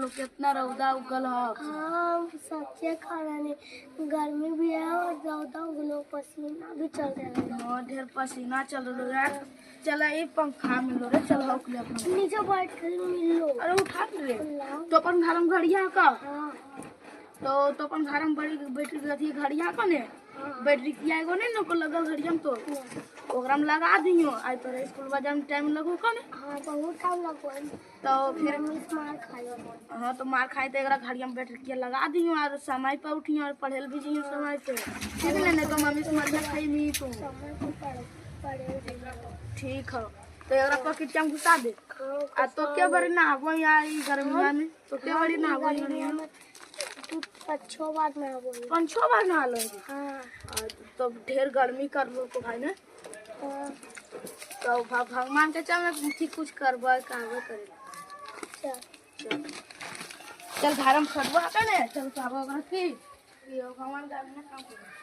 लोग कितना रौदा उगल है। हाँ सच्चे खाना नहीं, गर्मी भी है और ज्यादा उगलो पसीना भी चल रहा है। हाँ ढेर पसीना चल रहा है यार। चला ये पंखा मिलो रे, चल हो के लिए नीचे बैठ कर मिल लो। अरे उठा ले तो अपन घर में घड़िया का हाँ तो अपन घर में बड़ी बैटरी रहती है घड़िया का ने बैटरी किया एगो नहीं न को लगल घड़िया में तो ओकरा में लगा दियो आई तो स्कूल बजा में टाइम लगो का ने। हाँ बहुत टाइम लगो तो फिर मार खायो। हाँ तो मार खाई तो एकरा घड़िया में बैटरी किया लगा दियो और समय पर उठियो और पढ़ेल भी जियो समय से ठीक है नहीं तो मम्मी से मर खाई मी तो समय पर पढ़े ठीक है। तो एकरा पॉकेट में घुसा दे आ तो क्या बड़ी ना आगो यार ई गर्मी में तो क्या बड़ी ना आगो यार तू 5-6 बार ना बोल 5-6 बार नहा लो। हाँ तो ढेर गर्मी कर लो तो भाई ने तो भगवान के चल ठीक कुछ करबा कागो करे चल चल घर में खड़वा के ने चल पाबा की भगवान का काम कर।